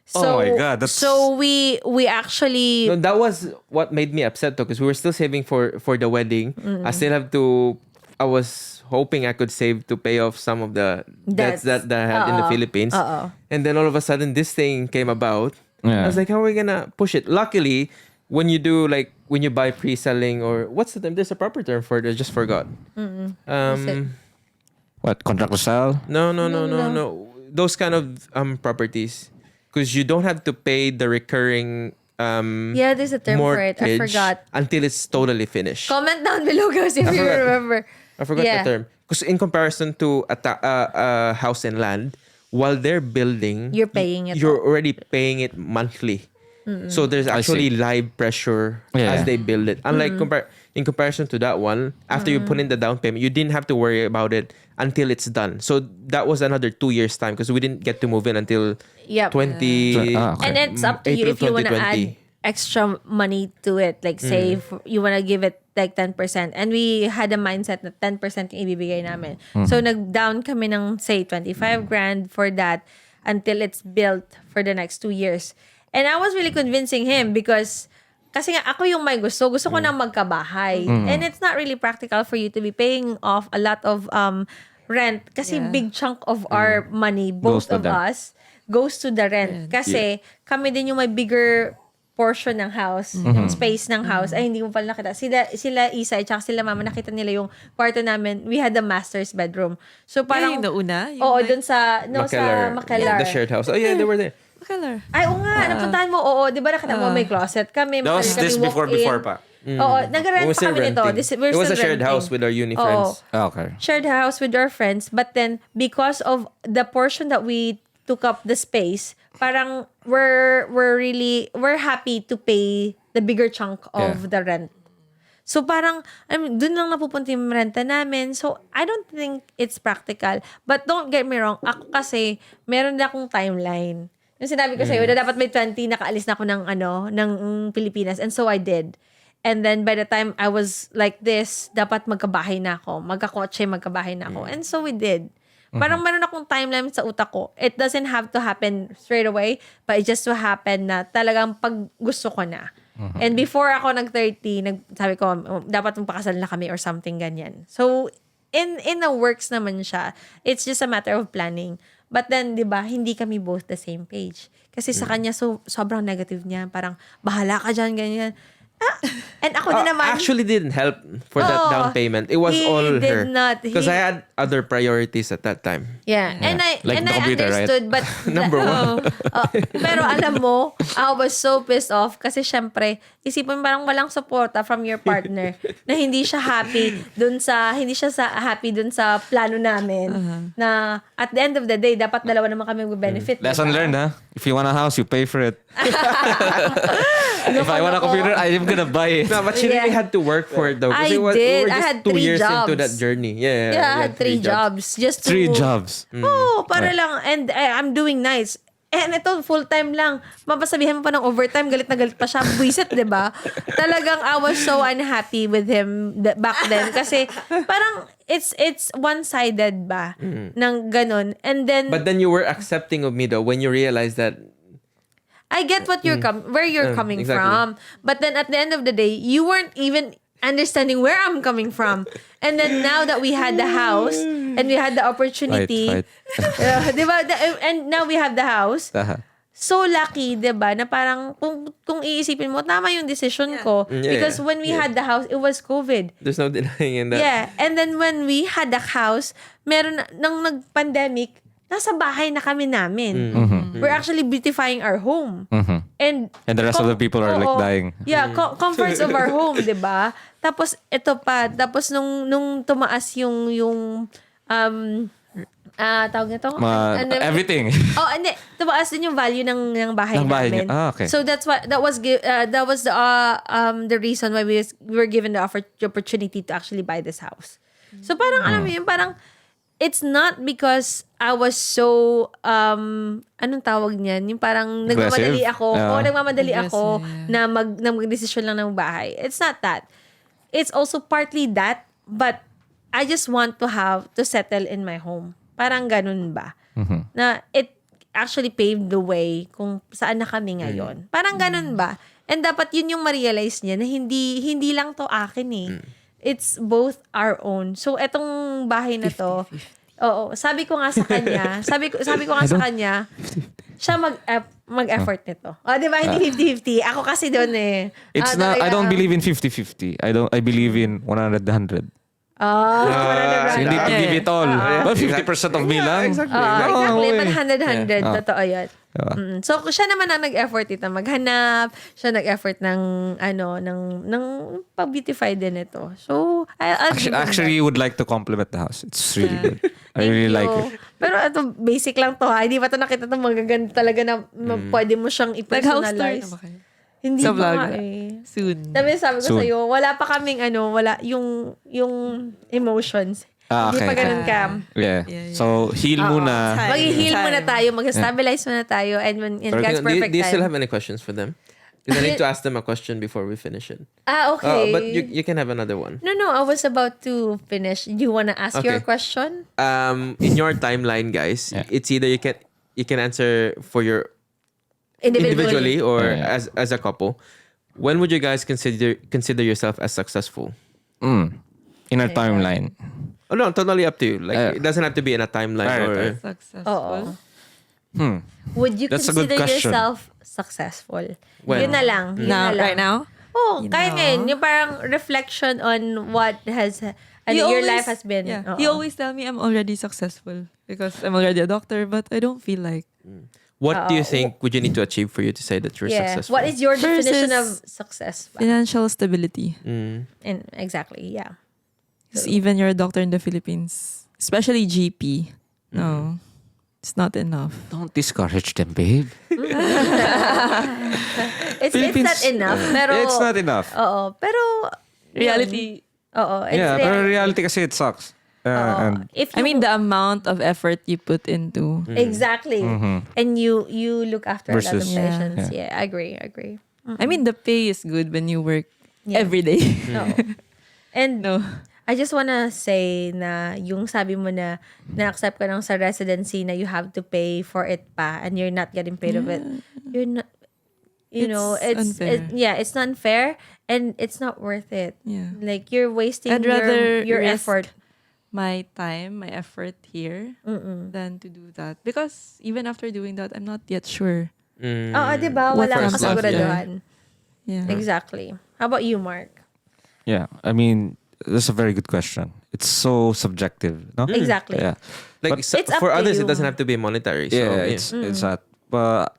So, Oh my God, that's- so we actually No, that was what made me upset though, because we were still saving for the wedding. I still have to. I was hoping I could save to pay off some of the debts that I had in the Philippines. And then all of a sudden, this thing came about. Yeah. I was like, how are we gonna push it? Luckily, when you do when you buy pre-selling or what's the term? There's a proper term for it. I just forgot. What, contract to sell? No. Those kind of properties, because you don't have to pay the recurring yeah, there's a term for it. I mortgage forgot. until it's totally finished. Comment down below guys if you forgot. remember. I forgot Yeah. the term. Because in comparison to a house and land, while they're building, You're paying it You're already paying it monthly. So there's actually live pressure Yeah. as they build it. Unlike in comparison to that one, after you put in the down payment, you didn't have to worry about it until it's done. So that was another 2 years time because we didn't get to move in until Yep. 20. Okay. And it's up to you April if you want to add 2020. extra money to it. Like say you want to give it like 10%. And we had a mindset na 10% yung ibibigay namin. So nag-down kami ng say 25 grand for that until it's built for the next 2 years. And I was really convincing him because kasi nga ako yung may gusto. Gusto ko nang magkabahay. And it's not really practical for you to be paying off a lot of rent kasi Yeah. big chunk of our money, both Goes to of them. us, goes to the rent. Kasi kami din yung may bigger portion ng house, yung space ng house. Ay, hindi mo pala nakita. Sila Isa at saka sila Mama, nakita nila yung kwarto namin. We had the master's bedroom. So parang, Parang yung nauna? Yung oo, like- dun sa Macalar. The shared house. Oh yeah, they were there. Color. Ay, oo nga, napuntahan mo, oo, di ba nakita mo may closet kami. That was kami this walk-in. before pa. Oo, nag-rent We were pa still kami nito. renting. We're It was a still shared renting. house with our uni Oo. friends. Okay. Shared house with our friends, but then because of the portion that we took up the space, parang we're happy to pay the bigger chunk of the rent. So parang dun lang napupunta yung renta namin. So I don't think it's practical. But don't get me wrong, ako kasi meron na akong timeline. Yung sinabi ko sa'yo, na dapat may 20 nakaalis na ako ng Pilipinas, and so I did. And then by the time I was like this, dapat magkabahay na ako. Magkakotse, magkabahay na ako. And so we did. Parang meron akong timeline sa utak ko. It doesn't have to happen straight away, but it just to happen na talagang pag gusto ko na. And before ako nag-30, sabi ko, dapat magpakasal na kami or something ganyan. So, in the works naman siya. It's just a matter of planning. But then, di ba, hindi kami both the same page. Kasi sa kanya, sobrang negative niya. Parang, bahala ka dyan, ganyan. And ako din naman. Actually didn't help for that down payment. It was he all did her. not. Because I had other priorities at that time. Yeah. And I Like and the I computer, right? understood, but Number one. pero alam mo, I was so pissed off kasi syempre, isipin parang walang suporta from your partner na hindi siya happy dun sa plano namin na at the end of the day dapat dalawa naman kami mag-benefit. Lesson diba? learned, huh? If you want a house, you pay for it. If I want a computer, I'm gonna buy it. No, but she really had to work for it though. 'Cause I we were did. just I had 2 3 years into jobs. that journey. Yeah, Yeah, I had 3 jobs. Just to, 3 jobs. Oh, para lang. And I'm doing nice. And ito, full-time lang. Mapasabihan mo pa ng overtime, galit na galit pa siya. Buisit, di ba? Talagang I was so unhappy with him back then. Kasi parang it's one-sided ba? Ng ganun. And then, But then you were accepting of me though when you realized that I get what where you're coming exactly. from. But then at the end of the day, you weren't even understanding where I'm coming from. And then now that we had the house and we had the opportunity, Fight. diba? And now we have the house. So lucky, diba? Na parang kung iisipin mo, tama yung decision ko. Because when we had the house, it was COVID. there's no denying in that. Yeah. And then when we had the house, meron nang nag-pandemic, nasa bahay na kami namin. We're actually beautifying our home. And the rest of the people are like dying. Yeah, comforts of our home, 'di ba? Tapos ito pa, tapos nung tumaas yung tawag nito? Everything. Hindi, tumaas din yung value ng bahay Ng bahay namin. niyo. Okay. So that was the reason why we were given the opportunity to actually buy this house. So parang alam mo yun, parang it's not because I was so anong tawag niyan? Yung parang nagmamadali ako. Nagmamadali ako na magdesisyon lang ng bahay. It's not that. It's also partly that, but I just want to settle in my home. Parang ganun ba? Na it actually paved the way kung saan na kami ngayon. Parang ganun ba? And dapat yun yung ma-realize niya na hindi lang to akin eh. It's both our own. So etong bahay na to, sabi ko nga sa kanya, siya mag-effort nito. Di ba? Hindi 50-50. Ako kasi doon eh. It's not. I don't believe in 50-50. I believe in 100-100. So you need to give it all. Well, 50% of me lang. Exactly. But 100-100. Yeah. Totoo yun. So, siya naman ang nag-effort ito. Maghanap. Siya nag-effort ng pag-beautify din ito. So, Actually, would like to compliment the house. It's really good. I really like it. Pero ito, basic lang to ha. Hindi pa ito nakita itong magaganda talaga na pwede mo siyang Nag-house tour na i-personalize. ba kayo? Hindi Sa pa vlog. nga eh. Soon. Sabi ko Soon. sa'yo, wala pa kaming wala yung emotions. Hindi Okay, pa ganun ka. Yeah. So, heal muna. Mag-heal Time. muna tayo, mag-stabilize muna tayo, and when in God's perfect do you still time. have any questions for them? Because I need to ask them a question before we finish it. Okay. But you can have another one. No, I was about to finish. Do you want to ask your Okay. question? In your timeline, guys, it's either you can answer for your individually or as a couple. When would you guys consider yourself as successful? In our timeline. Oh no, totally up to you. Like it doesn't have to be in a timeline or Successful. Would you That's a good consider question. yourself successful? When? Yun na lang. Right now? Oh, kahit ngayon, yung parang reflection on what has your life has been. Yeah. Oo. He always tell me I'm already successful because I'm already a doctor, but I don't feel like. what do you think would you need to achieve for you to say that you're successful? What is your First definition is of success? Financial stability. And exactly, yeah. Because even you're a doctor in the Philippines, especially GP, no, it's not enough. Don't discourage them, babe. It's not enough. Pero, It's not enough. Oo. Pero, Reality. oo. It's Yeah, pero reality kasi it sucks. And If I mean, the amount of effort you put into. Exactly. And you look after a lot of Versus- patients. Yeah, I agree. I mean, the pay is good when you work every day. No. And No. I just wanna say na yung sabi mo na na-accept ka lang sa residency na you have to pay for it pa and you're not getting paid of it. You're not, It's unfair. it's not fair and it's not worth it. Yeah. Like you're wasting I'd rather your risk effort. my time, my effort here than to do that. Because even after doing that, I'm not yet sure. Oo, diba? Wala kang comes after. kasiguraduhan. Yeah. Exactly. How about you, Mark? yeah, I mean, that's a very good question. It's so subjective, no? Exactly. Yeah. Like But- so It's up for to others, you. it doesn't have to be monetary. So, Yeah, it's that. But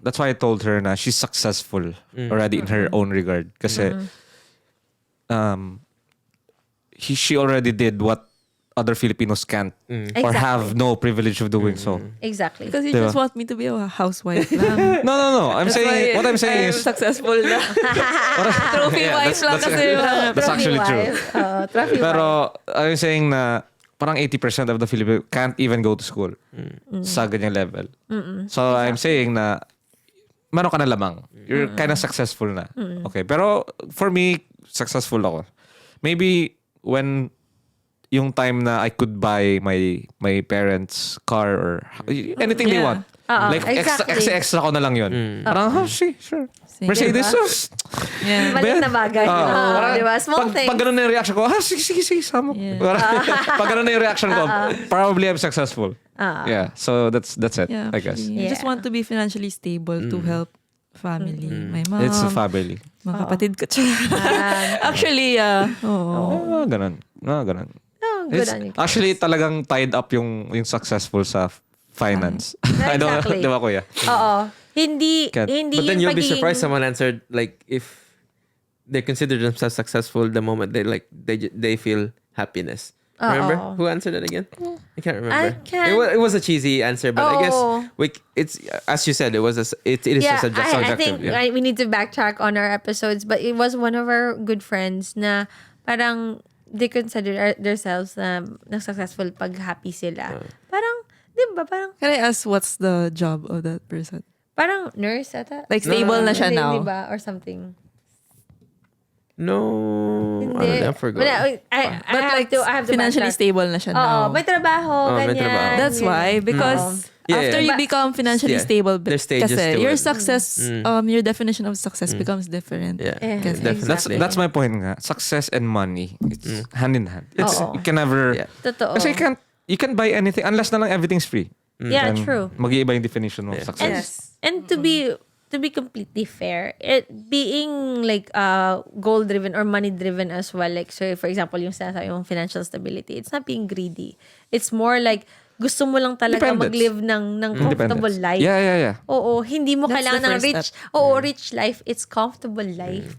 that's why I told her na she's successful already in her own regard. Kasi she already did what other Filipinos can't or have no privilege of doing so. Exactly. Because you Diba? just want me to be a housewife lang. No. What I'm saying I'm is successful na. Trophy wife lang kasi. that's actually true. Trophy wife. Pero I'm saying na parang 80% of the Filipinos can't even go to school sa ganyang level. So I'm saying na meron ka na lamang. You're kind of successful na. Okay. Pero for me, successful ako. Maybe when yung time na I could buy my parents' car or anything they want. Like extra ko na lang yun. Parang, sure. Mercedes, Yeah. Maliit na bagay. Diba? Small things. Pag ganun na yung reaction ko, sige, sama. Pag ganun na yung reaction ko, probably I'm successful. Yeah, so that's it, Yeah, I guess. I just want to be financially stable to help family. My mom. It's a family. Mga kapatid ko. Actually, Ganun. Ganun. Good It's on you. actually talagang tied up yung successful sa finance. I don't, Exactly. di ba kuya? Oo. Hindi Can't. hindi But then yung you'll be pagiging- surprised someone answered like if they consider themselves successful the moment they feel happiness. Remember who answered that again? I can't remember. It was a cheesy answer, but I guess it's as you said, it is Yeah, just I think subjective. we need to backtrack on our episodes, but it was one of our good friends na parang they consider themselves na successful pag happy sila. Parang, di ba? Parang, can I ask what's the job of that person? parang nurse ata. Like stable na siya Hindi, now. Di ba? Or something. No, Hindi. I forgot. I have to financially backtrack. stable na siya Oo, now. may trabaho, may ganyan. trabaho. That's why, because Yeah, after yeah. you become financially stable, There's stages kasi to your it. success, your definition of success becomes different. Yeah, Kasi- definitely. That's my point nga. Success and money, it's hand in hand. Oo. You can never... Yeah. Totoo. Kasi you can buy anything unless na lang everything's free. Yeah, Then, true. Mag-iiba yung definition of And, success. and to be completely fair, it being like goal driven or money driven as well, like so for example yung sinasabi yung financial stability, it's not being greedy. It's more like gusto mo lang talaga Independence. mag-live ng comfortable Independence. life. Yeah. Oo, hindi mo That's kailangan the ng first rich. step. Oo, rich life. It's comfortable life.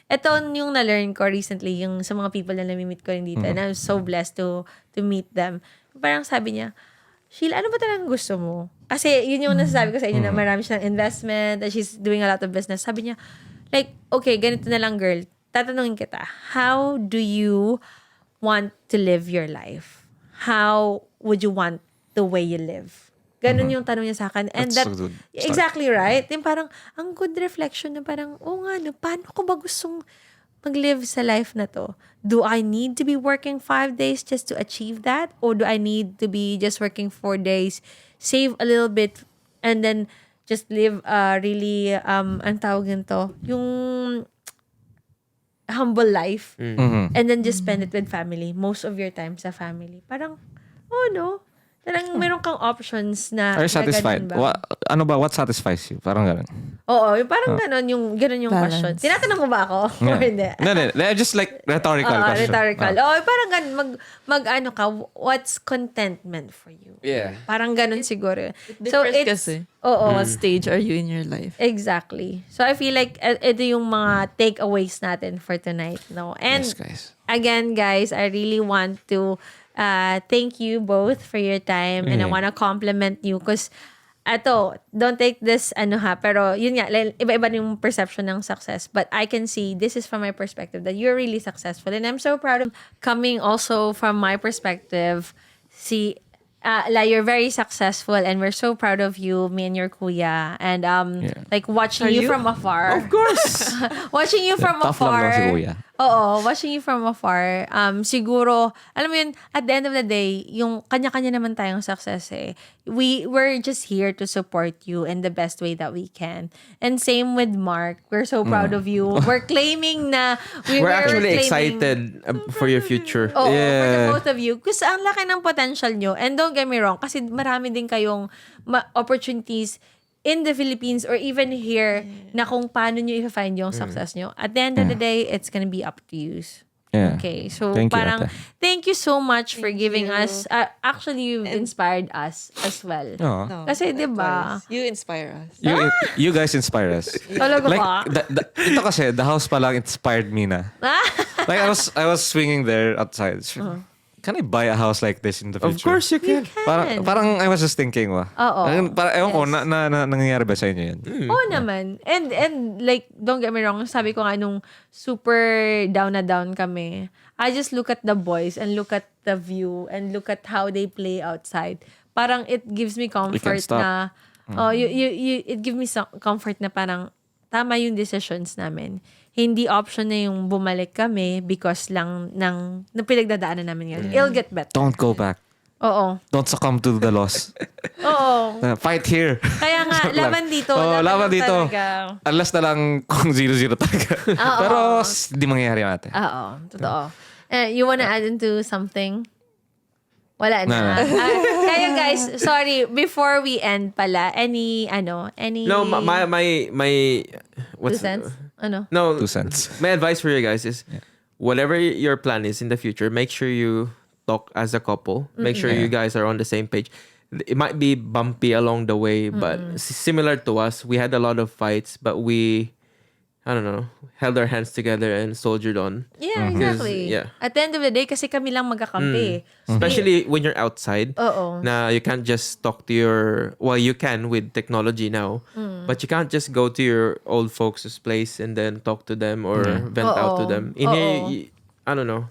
Ito yung na-learn ko recently, yung sa mga people na nami-meet ko rin dito. And I'm so blessed to meet them. Parang sabi niya, Sheila, ano ba talagang gusto mo? Kasi yun yung nasasabi ko sa inyo na marami siyang investment, that she's doing a lot of business. Sabi niya, like, okay, ganito na lang girl. Tatanungin kita, how do you want to live your life? How would you want the way you live? Ganun yung tanong niya sa akin. And That's a good start. exactly right. Yung parang, ang good reflection na parang, nga, no, paano ko ba gustong mag-live sa life na to? Do I need to be working 5 days just to achieve that? Or do I need to be just working 4 days, save a little bit, and then just live really, ang tawag nito, yung humble life, and then just spend it with family. Most of your time sa family. Parang, no. Parang meron kang options na Are you na satisfied? ganun ba? What satisfies you? Parang ganun. Oo, yung parang ganun yung Balance. question. Tinatanong mo ba ako? Or hindi? No. Just like rhetorical question. Rhetorical. Parang ganun, ano ka, what's contentment for you? Yeah. Parang ganun siguro. Differs kasi. Oo. What stage are you in your life? Exactly. So I feel like ito yung mga takeaways natin for tonight, no? And Yes, guys. again, guys, I really want to thank you both for your time, and I want to compliment you because don't take this pero yun nga, iba-iba yung perception ng success, but I can see this is from my perspective that you're really successful, and I'm so proud of coming also from my perspective. You're very successful, and we're so proud of you, me and your kuya, and like watching you from afar. Of course. Watching you from Tough lang afar. lang si kuya. Oo, watching you from afar. Siguro, alam mo yun, at the end of the day, yung kanya-kanya naman tayong success eh. We're just here to support you in the best way that we can. And same with Mark. We're so proud of you. We're claiming na We're actually claiming- excited for your future. Oo, for the Yeah. both of you. Kasi ang laki ng potential nyo. And don't get me wrong, kasi marami din kayong opportunities in the Philippines or even here na kung paano nyo i-find yung success nyo. At the end of the day, it's gonna be up to you. Yeah. Okay, so Thank you, parang ate. thank you so much for giving us, actually you've inspired us as well. Oo. No, Kasi, di ba? You inspire us. You guys inspire us. Talaga Like, ba? ito kasi, the house pa lang inspired me na. Like, I was swinging there outside. can I buy a house like this in the future? Of course you can. Parang I was just thinking, Oo. Ewan ko, nangyayari ba sa inyo yan? Oo naman. And like, don't get me wrong, sabi ko nga nung super down na down kami, I just look at the boys and look at the view and look at how they play outside. Parang it gives me comfort na, it gives me comfort na parang tama yung decisions namin. Hindi option na yung bumalik kami because lang ng pinagdadaanan namin ngayon. It'll get better. Don't go back. Oo. Don't succumb to the loss. Oo. Fight here. Kaya nga, laban dito. Laban dito. Talaga. Unless na lang kung 0-0 talaga. Pero hindi mangyayari natin. Oo. Totoo. You wanna add into something? Wala na. Kaya guys, sorry, before we end pala, any No, my what's 2 cents? Ano? No, 2 cents. My advice for you guys is whatever your plan is in the future, make sure you talk as a couple. Make sure you guys are on the same page. It might be bumpy along the way, but similar to us, we had a lot of fights, but we, I don't know, held our hands together and soldiered on. Yeah, exactly. Yeah. At the end of the day, kasi kami lang magkakampi. Especially when you're outside. Oo. Na you can't just talk to you can with technology now, but you can't just go to your old folks' place and then talk to them or vent out to them. In here, I don't know.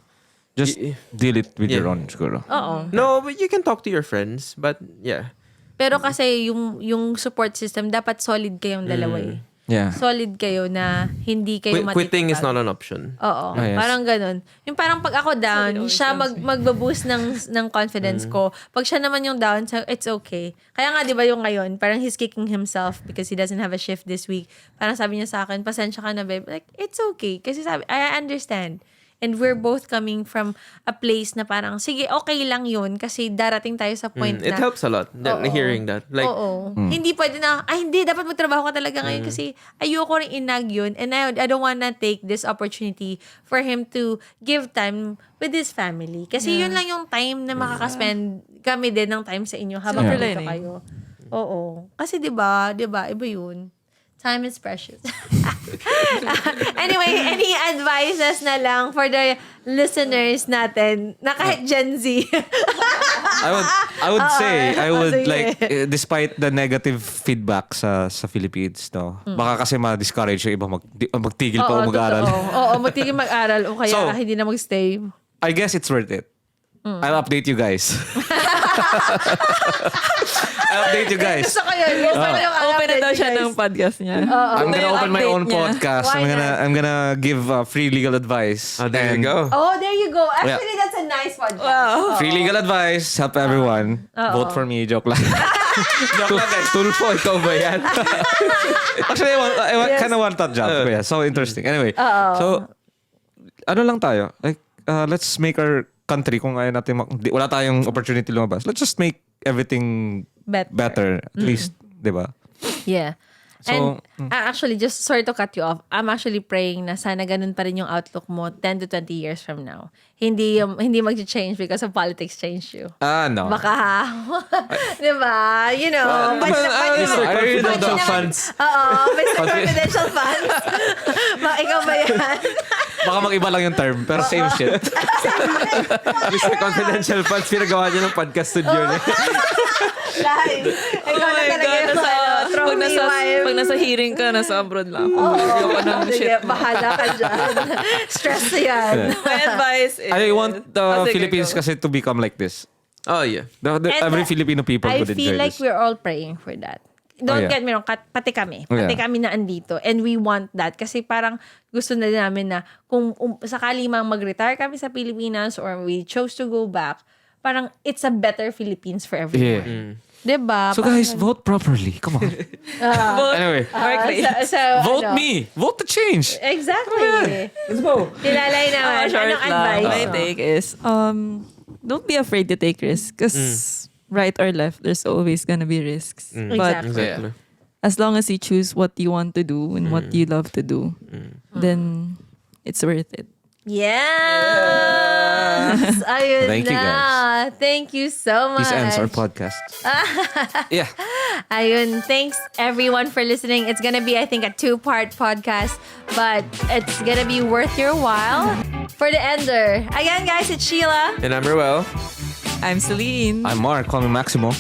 Just deal it with your own, siguro. Oo. No, but you can talk to your friends, but yeah. Pero kasi yung support system, dapat solid kayong dalawa eh. Yeah. Solid kayo na hindi kayo Quitting is matitipag. not an option. Oo. yes. Parang ganun. Yung parang pag ako down, siya magbo-boost ng confidence ko. Pag siya naman yung down, it's okay. Kaya nga, di ba yung ngayon, parang he's kicking himself because he doesn't have a shift this week. Parang sabi niya sa akin, pasensya ka na, babe. Like, it's okay. Kasi sabi, I understand. And we're both coming from a place na parang, sige, okay lang yun kasi darating tayo sa point na... It helps a lot hearing that. Like, Hindi pwede na, hindi, dapat magtrabaho ka talaga ngayon kasi ayoko rin inag yun and I don't wanna take this opportunity for him to give time with his family. Kasi yun lang yung time na makakaspend kami din ng time sa inyo habang nandito kayo. Oo. Kasi diba, iba yun. Time is precious. Anyway, any advices na lang for the listeners natin na kahit Gen Z? I would say, sige. like, despite the negative feedback sa Philippines, no, baka kasi ma-discourage yung iba magtigil pa o mag-aral. Oo, magtigil mag-aral o kaya So, hindi na mag-stay. I guess it's worth it. I'll update you guys. I'll update you guys. Gusto ko yun. Gusto ko yung Open na daw siya ng podcast niya. I'm gonna open my own Update niya. podcast. Why I'm gonna give free legal advice. there you go. Oh, there you go. Actually, that's a nice podcast. Wow. Free legal advice. Help everyone. Vote for me. Joke lang. Joke lang guys. Tulfo, ikaw ba yan? Actually, I kind of want that job. Yeah, so interesting. Anyway, so ano lang tayo? Like, let's make our country kung ayaw natin wala tayong opportunity lumabas. Let's just make everything better at least, 'di ba? Yeah. So, And actually, just sorry to cut you off. I'm actually praying na sana ganun pa rin yung outlook mo 10 to 20 years from now. Hindi mag-change because of politics change you. No. Baka, di ba? You know, Confidential funds. Oo, Mr. Confidential Funds. Ikaw ba yan? Baka mag-iba lang yung term, pero same shit. Mr. Confidential funds, pinagawa niya ng podcast studio niya. Dahil, ikaw na talaga yung trophy wife. Pag nasa hearing ka, nasa abroad lang ako. Ayoko ng shit Sige, mo. bahala ka dyan. Stress yan. My advice is... I want the sige, Philippines go. kasi to become like this. Oh, yeah. Every Filipino people I would feel enjoy like this. we're all praying for that. Don't yeah. get me wrong, pati kami. Oh, yeah. Pati kami na andito. And we want that. Kasi parang gusto na namin na kung sakali mang mag-retire kami sa Pilipinas or we chose to go back, parang it's a better Philippines for everyone. Yeah. Diba? So guys, vote properly. Come on. Anyway, vote ano? me. Vote to change. Exactly. Let's go. Kilalay naman. Short Anong lang. advice? My take is, don't be afraid to take risks. Because right or left, there's always gonna be risks. But Exactly. as long as you choose what you want to do and what you love to do, then it's worth it. Yes! Ayun Thank you, na. guys. Thank you so much. This ends our podcast. Yeah. Ayun, thanks everyone for listening. It's gonna be, I think, a 2-part podcast, but it's gonna be worth your while. For the ender, again, guys, it's Sheila. And I'm Ruel. I'm Celine. I'm Mark. Call me Maximo.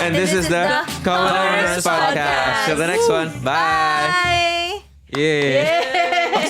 And this is the CommoNurse podcast. Till the next one. Bye. Bye. Yeah. Yeah.